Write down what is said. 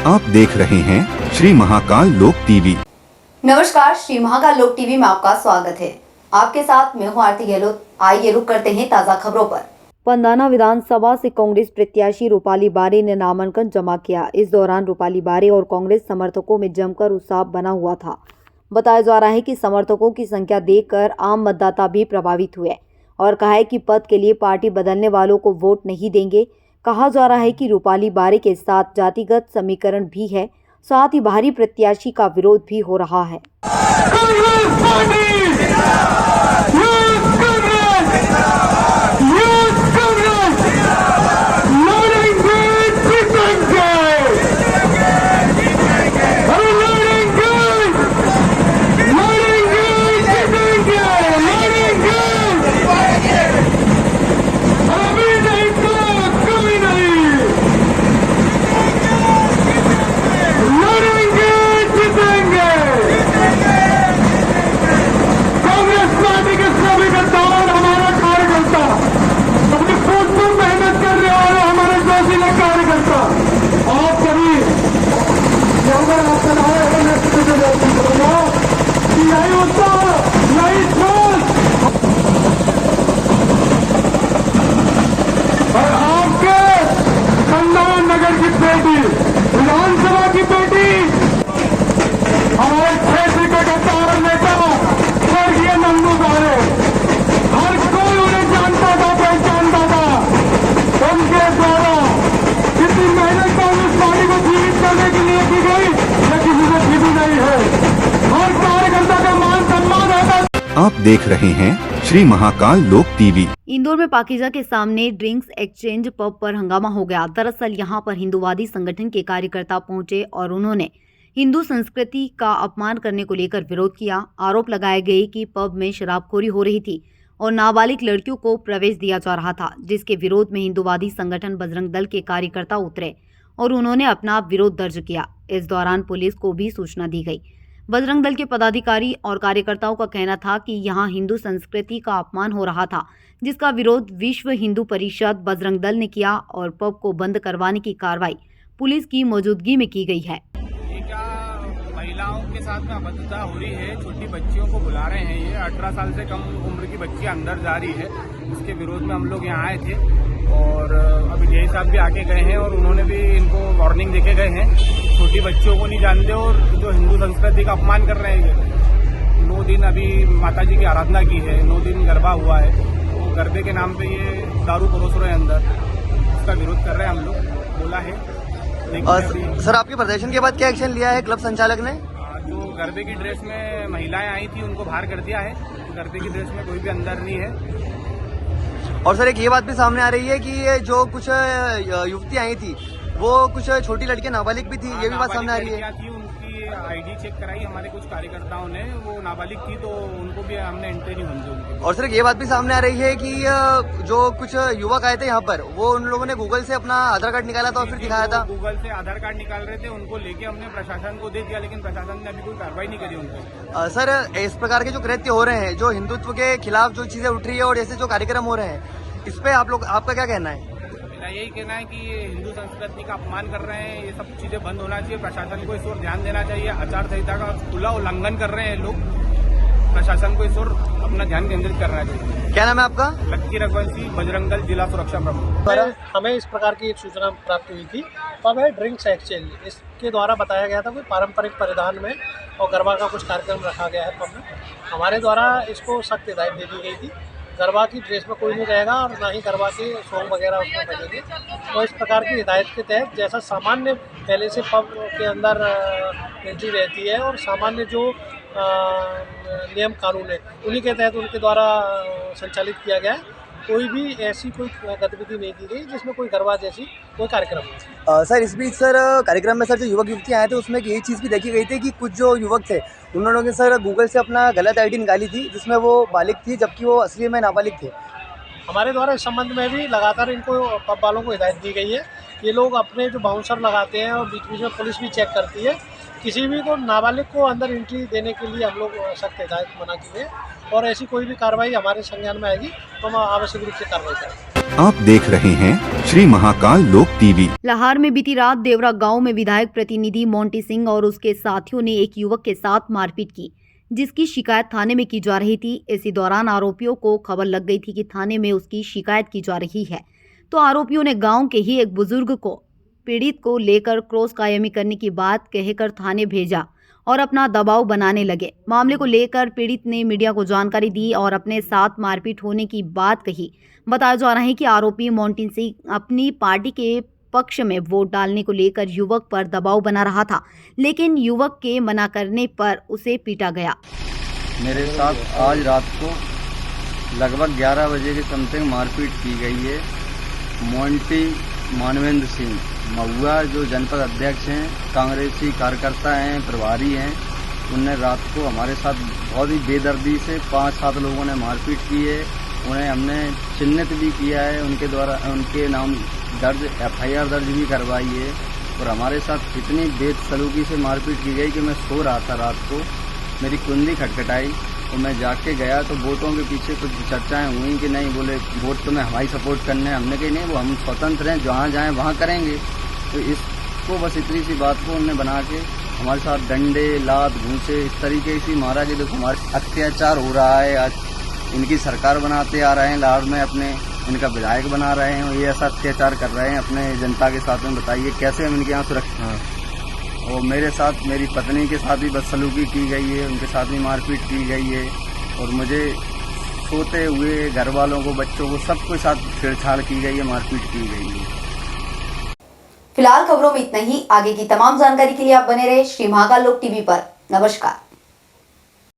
आप देख रहे हैं श्री महाकाल लोक टीवी। नमस्कार, श्री महाकाल लोक टीवी में आपका स्वागत है। आपके साथ मैं हूं आरती गहलोत। आइए रुक करते हैं ताज़ा खबरों पर। पंधाना विधानसभा से कांग्रेस प्रत्याशी रूपाली बारे ने नामांकन जमा किया। इस दौरान रूपाली बारे और कांग्रेस समर्थकों में जमकर उत्साह बना हुआ था। बताया जा रहा है कि समर्थकों की संख्या देखकर आम मतदाता भी प्रभावित हुए और कहा है कि पद के लिए पार्टी बदलने वालों को वोट नहीं देंगे। कहा जा रहा है कि रूपाली बारे के साथ जातिगत समीकरण भी है, साथ ही बाहरी प्रत्याशी का विरोध भी हो रहा है। विधानसभा की बेटी हमारे क्षेत्र के गद्दार नेता स्वर्गीय नंदू बारे, हर कोई उन्हें जानता था, पहचानता था। उनके द्वारा कितनी मेहनत कांग्रेस पार्टी को जीवित करने के लिए की गई, यह किसी से छिपी नहीं है। हर कार्यकर्ता का मान सम्मान है। आप देख रहे हैं श्री महाकाल लोक टीवी। इंदौर में पाकीजा के सामने ड्रिंक्स एक्सचेंज पब पर हंगामा हो गया। दरअसल यहां पर हिंदूवादी संगठन के कार्यकर्ता पहुंचे और उन्होंने हिंदू संस्कृति का अपमान करने को लेकर विरोध किया। आरोप लगाए गए कि पब में शराबखोरी हो रही थी और नाबालिग लड़कियों को प्रवेश दिया जा रहा था, जिसके विरोध में हिंदूवादी संगठन बजरंग दल के कार्यकर्ता उतरे और उन्होंने अपना विरोध दर्ज किया। इस दौरान पुलिस को भी सूचना दी गई। बजरंग दल के पदाधिकारी और कार्यकर्ताओं का कहना था कि यहां हिंदू संस्कृति का अपमान हो रहा था, जिसका विरोध विश्व हिंदू परिषद बजरंग दल ने किया और पब को बंद करवाने की कार्रवाई पुलिस की मौजूदगी में की गई है। महिलाओं के साथ में अभद्रता हो रही है, छोटी बच्चियों को बुला रहे हैं। ये 18 साल से कम उम्र की बच्ची अंदर जा रही है, इसके विरोध में हम लोग यहाँ आए थे और अभी जय साहब भी आके गए हैं और उन्होंने भी इनको वार्निंग देके गए हैं। छोटी बच्चियों को नहीं जानते और जो हिंदू संस्कृति का अपमान कर रहे हैं। 9 दिन अभी माता जी की आराधना की है, 9 दिन गरबा हुआ है, तो गरबे के नाम पे ये दारू परोस रहे हैं अंदर, उसका विरोध कर रहे हैं हम लोग, बोला है। सर, आपके प्रदर्शन के बाद क्या एक्शन लिया है क्लब संचालक ने? जो गरबे की ड्रेस में महिलाएं आई थी उनको बाहर कर दिया है। गरबे की ड्रेस में कोई भी अंदर नहीं है। और सर, एक ये बात भी सामने आ रही है कि ये जो कुछ युवती आई थी वो कुछ छोटी लड़कियां नाबालिग भी थी, ये भी बात सामने आ रही है। उनकी आईडी चेक कराई हमारे कुछ कार्यकर्ताओं ने, वो नाबालिग थी तो उनको भी हमने एंट्री नहीं होने दी। और सर, ये बात भी सामने आ रही है कि जो कुछ युवक आए थे यहाँ पर, वो उन लोगों ने गूगल से अपना आधार कार्ड निकाला था और फिर दिखाया था। गूगल से आधार कार्ड निकाल रहे थे, उनको लेके हमने प्रशासन को दे दिया, लेकिन प्रशासन ने अभी कोई कार्रवाई नहीं करी उनको। सर, इस प्रकार के जो कृत्य हो रहे हैं, जो हिंदुत्व के खिलाफ जो चीजें उठ रही है और ऐसे जो कार्यक्रम हो रहे हैं, इस पे आपका क्या कहना है? मेरा यही कहना है कि ये हिंदू संस्कृति का अपमान कर रहे हैं, ये सब चीजें बंद होना चाहिए। प्रशासन को इस ओर ध्यान देना चाहिए। आचार संहिता का खुला उल्लंघन कर रहे हैं लोग, प्रशासन को इस ओर अपना ध्यान केंद्रित करना चाहिए। क्या नाम है आपका? लक्की रघुवंशी, बजरंग दल जिला सुरक्षा प्रमुख। हमें इस प्रकार की एक सूचना प्राप्त हुई थी। पब है ड्रिंक्स एक्सचेंज, इसके द्वारा बताया गया था कोई पारंपरिक परिधान में और गरबा का कुछ कार्यक्रम रखा गया है पब में। हमारे द्वारा इसको सख्त हिदायत दे दी गई थी, गरबा की ड्रेस में कोई नहीं रहेगा और ना ही गरबा के सॉन्ग वगैरह उसमें बजेंगे। तो इस प्रकार की हिदायत के तहत जैसा सामान्य पहले से पब के अंदर एंट्री रहती है और सामान्य जो नियम कानून है उन्हीं के तहत उनके द्वारा संचालित किया गया है। कोई भी ऐसी कोई गतिविधि नहीं की गई जिसमें कोई गरबा जैसी कोई कार्यक्रम हो। सर, इस बीच सर कार्यक्रम में सर जो युवक युवतियाँ आए थे उसमें यही चीज़ भी देखी गई थी कि कुछ जो युवक थे उन्होंने सर गूगल से अपना गलत आईडी निकाली थी, जिसमें वो बालिग थी जबकि वो असली में नाबालिग थे। हमारे द्वारा इस संबंध में भी लगातार इनको पब वालों को हिदायत दी गई है। ये लोग अपने जो बाउंसर लगाते हैं और बीच बीच में पुलिस भी चेक करती है, किसी भी को नाबालिग को अंदर एंट्री देने के लिए हम लोग सख्त हिदायत मना की है और ऐसी कोई भी कार्रवाई हमारे संज्ञान में आएगी तो हम आवश्यक रूप से कार्रवाई करेंगे। आप देख रहे हैं श्री महाकाल लोक टीवी। लाहौर में बीती रात देवरा गांव में विधायक प्रतिनिधि मोंटी सिंह और उसके साथियों ने एक युवक के साथ मारपीट की, जिसकी शिकायत थाने में की जा रही थी। इसी दौरान आरोपियों को खबर लग गई थी कि थाने में उसकी शिकायत की जा रही है, तो आरोपियों ने गांव के ही एक बुजुर्ग को पीड़ित को लेकर क्रॉस कायमी करने की बात कहकर थाने भेजा और अपना दबाव बनाने लगे। मामले को लेकर पीड़ित ने मीडिया को जानकारी दी और अपने साथ मारपीट होने की बात कही। बताया जा रहा है कि आरोपी मोंटी सिंह अपनी पार्टी के पक्ष में वोट डालने को लेकर युवक पर दबाव बना रहा था, लेकिन युवक के मना करने पर उसे पीटा गया। मेरे साथ आज रात को लगभग 11 बजे के समथिंग मारपीट की गई है। मोंटी मानवेंद्र सिंह महुआ जो जनपद अध्यक्ष हैं, कांग्रेसी कार्यकर्ता हैं, प्रभारी हैं, उनने रात को हमारे साथ बहुत ही बेदर्दी से 5-7 लोगों ने मारपीट की है। उन्हें हमने चिन्हित भी किया है, उनके द्वारा उनके नाम दर्ज FIR दर्ज भी करवाई है। और हमारे साथ इतनी बेसलूकी से मारपीट की गई कि मैं सो रहा था रात को, मेरी कुंडी खटखटाई और मैं जाके गया तो वोटों के पीछे कुछ चर्चाएं हुई कि नहीं, बोले वोट तुम्हें हमारी सपोर्ट करने हैं। हमने कही नहीं, वो हम स्वतंत्र हैं, जहाँ जाएँ वहाँ करेंगे। तो इसको बस इतनी सी बात को उन्होंने बना के हमारे साथ डंडे लात घूंसे इस तरीके से मारा कि देखो हमारे अत्याचार हो रहा है। आज इनकी सरकार बनाते आ रहे हैं, लाहौर में अपने इनका विधायक बना रहे हैं और ये ऐसा अत्याचार कर रहे हैं अपने जनता के साथ में। बताइए कैसे हम इनके यहाँ सुरक्षित। और मेरे साथ मेरी पत्नी के साथ भी बदसलूकी की गई है, उनके साथ भी मारपीट की गई है और मुझे सोते हुए घर वालों को, बच्चों को, सबके साथ छेड़छाड़ की गई है, मारपीट की गई है। फिलहाल खबरों में इतना ही। आगे की तमाम जानकारी के लिए आप बने रहे श्री महाकाल लोक टीवी पर। नमस्कार।